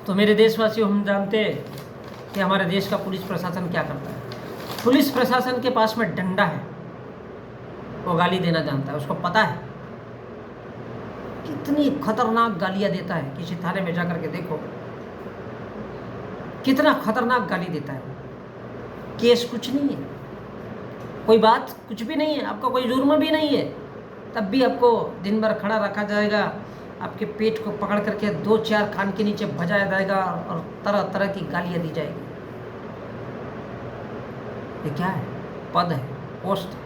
तो मेरे देशवासियों, हम जानते हैं कि हमारे देश का पुलिस प्रशासन क्या करता है। पुलिस प्रशासन के पास में डंडा है, वो गाली देना जानता है, उसको पता है कितनी खतरनाक गालियां देता है। किसी थाने में जाकर के देखो कितना खतरनाक गाली देता है। केस कुछ नहीं है, कोई बात कुछ भी नहीं है, आपका कोई जुर्म भी नहीं है, तब भी आपको दिन भर खड़ा रखा जाएगा, आपके पेट को पकड़ करके 2-4 कान के नीचे भजाया जाएगा और तरह तरह की गालियां दी जाएगी। ये क्या है? पद है, पोस्ट।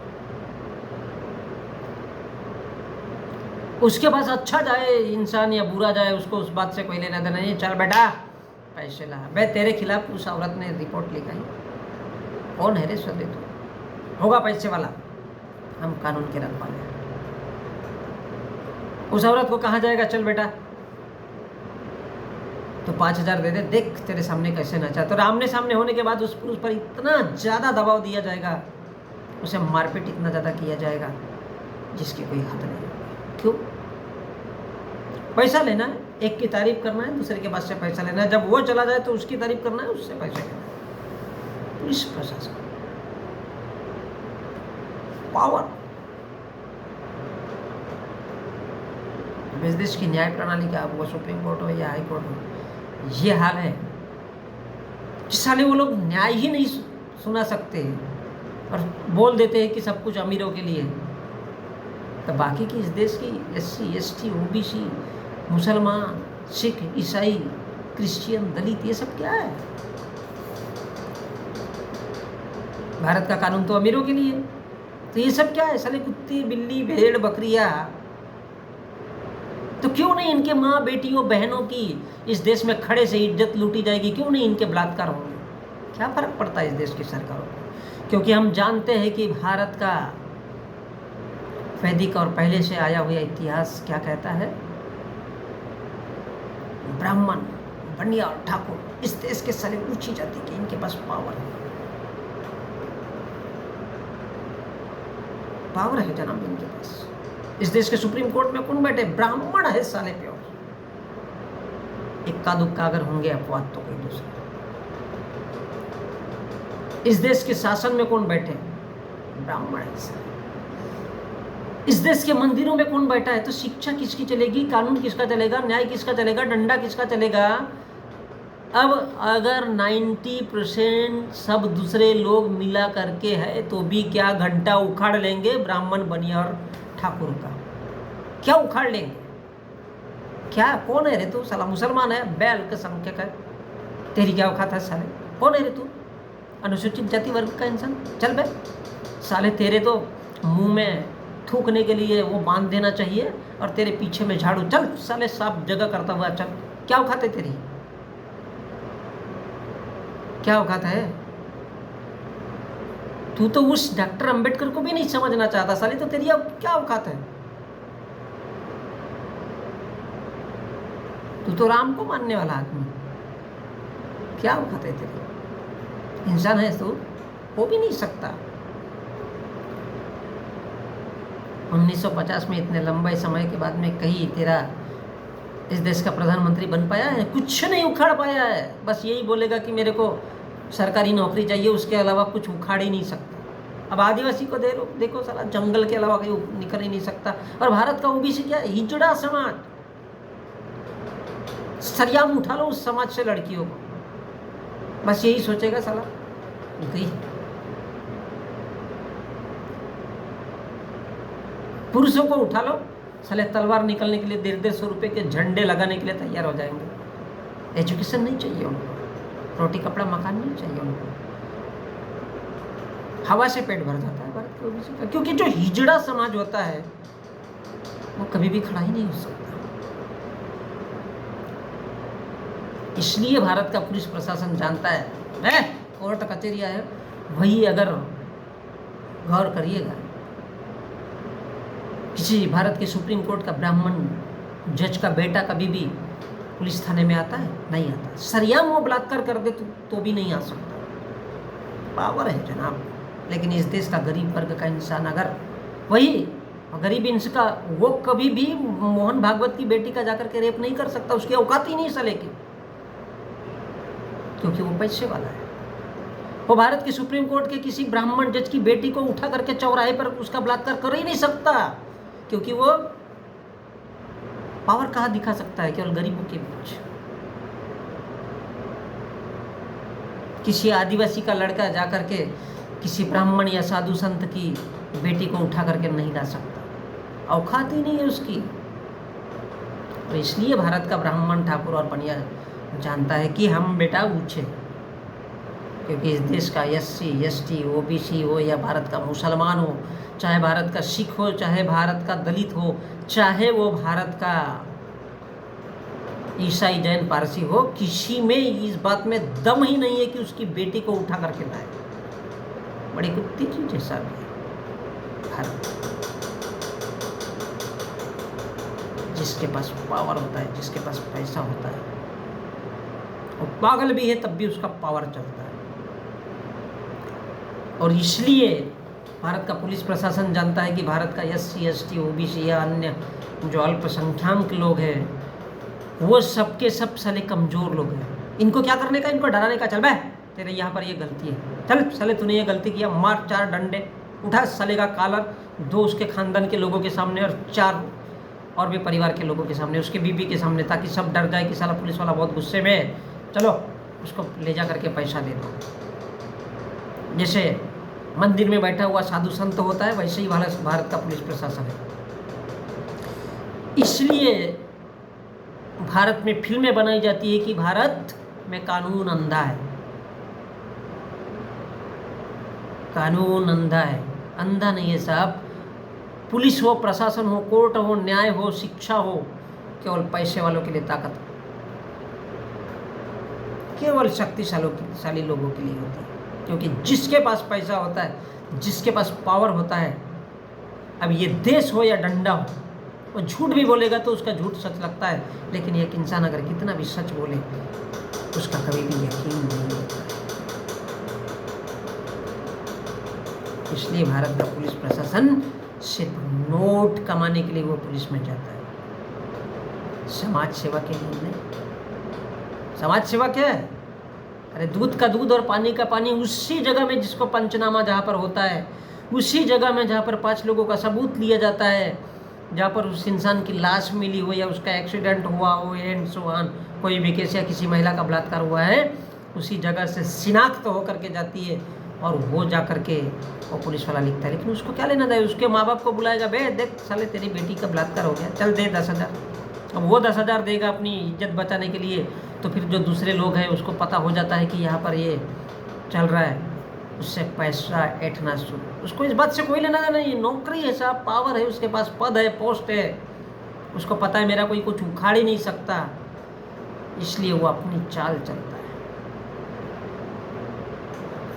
उसके पास अच्छा जाए इंसान या बुरा जाए, उसको उस बात से कोई लेना देना नहीं। चल बेटा पैसे ला, बे तेरे खिलाफ उस औरत ने रिपोर्ट लिखाई, कौन है रे सर? तो होगा पैसे वाला, हम कानून के रखवाले। उस औरत को कहाँ जाएगा? चल बेटा तो 5,000 दे दे, देख तेरे सामने कैसे नचा। तो आमने सामने होने के बाद उस पुरुष पर इतना ज़्यादा दबाव दिया जाएगा, उसे मारपीट इतना ज़्यादा किया जाएगा जिसकी कोई हद नहीं। क्यों? पैसा लेना है, एक की तारीफ करना है, दूसरे के पास से पैसा लेना है, जब वो चला जाए तो उसकी तारीफ करना है, उससे पैसा लेना है। पुलिस प्रशासन पावर। इस देश की न्याय प्रणाली का, वो सुप्रीम कोर्ट हो या हाई कोर्ट हो, ये हाल है कि साले वो लोग न्याय ही नहीं सुना सकते और बोल देते हैं कि सब कुछ अमीरों के लिए। तो बाकी की इस देश की SC ST OBC, मुसलमान, सिख, ईसाई, क्रिश्चियन, दलित, ये सब क्या है? भारत का कानून तो अमीरों के लिए, तो ये सब क्या है? साले कुत्ते, बिल्ली, भेड़, बकरियां। तो क्यों नहीं इनके माँ, बेटियों, बहनों की इस देश में खड़े से इज्जत लूटी जाएगी? क्यों नहीं इनके बलात्कार होंगे? क्या फर्क पड़ता है इस देश की सरकारों को? क्योंकि हम जानते हैं कि भारत का वैदिक और पहले से आया हुआ इतिहास क्या कहता है। ब्राह्मण, बनिया और ठाकुर इस देश के सारे ऊंची जाति के, इनके पास पावर है जनाब इनके पास। इस देश के सुप्रीम कोर्ट में कौन बैठे? ब्राह्मण है साले प्योर। इक्का दुक्का अगर होंगे अपवाद तो कोई दूसरा। इस देश के शासन में कौन बैठे? ब्राह्मण है साले। इस देश के मंदिरों में कौन बैठा है? तो शिक्षा किसकी चलेगी? कानून किसका चलेगा? न्याय किसका चलेगा? डंडा किसका चलेगा? अब अगर 90% सब दूसरे लोग मिला करके है तो भी क्या घंटा उखाड़ लेंगे ब्राह्मण, बनिया और ठाकुर का? क्या उखाड़ लेंगे? क्या? कौन है रे तू? साला मुसलमान है, बैल का संख्यक है, तेरी क्या औकात है साले? कौन है रे तू? अनुसूचित जाति वर्ग का इंसान? चल बे साले, तेरे तो मुंह में थूकने के लिए वो बांध देना चाहिए और तेरे पीछे में झाड़ू। चल साले, साफ जगह करता हुआ चल। क्या औकात है तेरी? क्या औकात है? तू तो उस डॉक्टर अंबेडकर को भी नहीं समझना चाहता साले, तो तेरी अब क्या औकात है? तू तो राम को मानने वाला आदमी, क्या औकात है तेरी? इंसान है तू? हो भी नहीं सकता। 1950 में इतने लंबे समय के बाद में कहीं तेरा इस देश का प्रधानमंत्री बन पाया है? कुछ नहीं उखाड़ पाया है। बस यही बोलेगा कि मेरे को सरकारी नौकरी चाहिए, उसके अलावा कुछ उखाड़ ही नहीं सकता। अब आदिवासी को देखो साला, जंगल के अलावा कहीं निकल ही नहीं सकता। और भारत का OBC क्या है? हिजड़ा समाज। सरियाम उठा लो उस समाज से लड़कियों को, बस यही सोचेगा साला गई। पुरुषों को उठा लो साले, तलवार निकलने के लिए 150-150 रुपए के झंडे लगाने के लिए तैयार हो जाएंगे। एजुकेशन नहीं चाहिए उनको, रोटी कपड़ा मकान नहीं चाहिए उनको, हवा से पेट भर जाता है भारत के OBC का। क्योंकि जो हिजड़ा समाज होता है वो कभी भी खड़ा ही नहीं हो सकता। इसलिए भारत का पुलिस प्रशासन जानता है, कोर्ट कचहरियाँ है, वही अगर गौर करिएगा, किसी भारत के सुप्रीम कोर्ट का ब्राह्मण जज का बेटा कभी भी पुलिस थाने में आता है? नहीं आता। सरियाम वो बलात्कार कर दे तो भी नहीं आ सकता। पावर है जनाब। लेकिन इस देश का गरीब वर्ग का इंसान, अगर वही गरीब इंसान का, वो कभी भी मोहन भागवत की बेटी का जाकर के रेप नहीं कर सकता। उसकी औकात ही नहीं साले की। क्योंकि वो पैसे वाला है। वो भारत की सुप्रीम कोर्ट के किसी ब्राह्मण जज की बेटी को उठा करके चौराहे पर उसका बलात्कार कर ही नहीं सकता, क्योंकि वो पावर कहाँ दिखा सकता है? केवल गरीबों के बीच। किसी आदिवासी का लड़का जाकर के किसी ब्राह्मण या साधु संत की बेटी को उठा करके नहीं ला सकता, औकात ही नहीं है उसकी। और इसलिए भारत का ब्राह्मण, ठाकुर और बनिया जानता है कि हम बेटा ऊंचे, क्योंकि इस देश का SC ST OBC हो या भारत का मुसलमान हो, चाहे भारत का सिख हो, चाहे भारत का दलित हो, चाहे वो भारत का ईसाई जैन पारसी हो, किसी में इस बात में दम ही नहीं है कि उसकी बेटी को उठा करके लाए। बड़ी कुत्ती चीज है साहब भारत। जिसके पास पावर होता है, जिसके पास पैसा होता है, वो पागल भी है तब भी उसका पावर चलता है। और इसलिए भारत का पुलिस प्रशासन जानता है कि भारत का SC ST OBC या अन्य जो अल्पसंख्याक लोग हैं, वो सबके सब साले कमज़ोर लोग हैं। इनको क्या करने का? इनको डराने का। चल बे, तेरे यहाँ पर ये गलती है, चल साले तूने ये गलती किया, मार 4 डंडे, उठा साले का कॉलर, 2 उसके खानदान के लोगों के सामने और 4 और भी परिवार के लोगों के सामने, उसके बीबी के सामने, ताकि सब डर जाए कि साला पुलिस वाला बहुत गुस्से में है, चलो उसको ले जा करके पैसा दे दो। जैसे मंदिर में बैठा हुआ साधु संत होता है, वैसे ही भारत का पुलिस प्रशासन है। इसलिए भारत में फिल्में बनाई जाती है कि भारत में कानून अंधा है। कानून अंधा है, अंधा नहीं है साहब। पुलिस हो, प्रशासन हो, कोर्ट हो, न्याय हो, शिक्षा हो, केवल पैसे वालों के लिए ताकत, केवल शक्तिशाली लोगों के लिए होती है। क्योंकि जिसके पास पैसा होता है, जिसके पास पावर होता है, अब ये देश हो या डंडा हो, वो झूठ भी बोलेगा तो उसका झूठ सच लगता है, लेकिन एक इंसान अगर कितना भी सच बोले उसका कभी भी यकीन नहीं होता है। इसलिए भारत का पुलिस प्रशासन सिर्फ नोट कमाने के लिए वो पुलिस में जाता है, समाज सेवा के लिए नहीं। समाज सेवा क्या है? अरे दूध का दूध और पानी का पानी उसी जगह में जिसको पंचनामा जहाँ पर होता है, उसी जगह में जहाँ पर 5 लोगों का सबूत लिया जाता है, जहाँ पर उस इंसान की लाश मिली हो या उसका एक्सीडेंट हुआ हो एंड सो ऑन, कोई भी केस या किसी महिला का बलात्कार हुआ है, उसी जगह से शिनाख्त तो होकर के जाती है और वो जा कर के वो पुलिस वाला लिखता है। लेकिन उसको क्या लेना था? उसके माँ बाप को बुलाएगा, बे देख साले तेरी बेटी का बलात्कार हो गया, चल दे 10,000। अब वो 10,000 देगा अपनी इज्जत बचाने के लिए, तो फिर जो दूसरे लोग हैं उसको पता हो जाता है कि यहाँ पर ये चल रहा है, उससे पैसा ऐंठना शुरू। उसको इस बात से कोई लेना देना नहीं, नौकरी है साहब, पावर है, उसके पास पद है, पोस्ट है, उसको पता है मेरा कोई कुछ उखाड़ ही नहीं सकता, इसलिए वो अपनी चाल चलता है।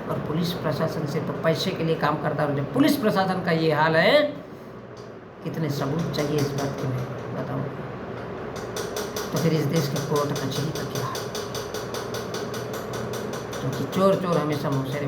और पुलिस प्रशासन से तो पैसे के लिए काम करता है। जब पुलिस प्रशासन का ये हाल है, कितने सबूत चाहिए इस बात के? मैं बताऊँ तो फिर इस देश के कोर्ट कचहरी का क्या हाल? क्योंकि चोर चोर हमेशा मुँह से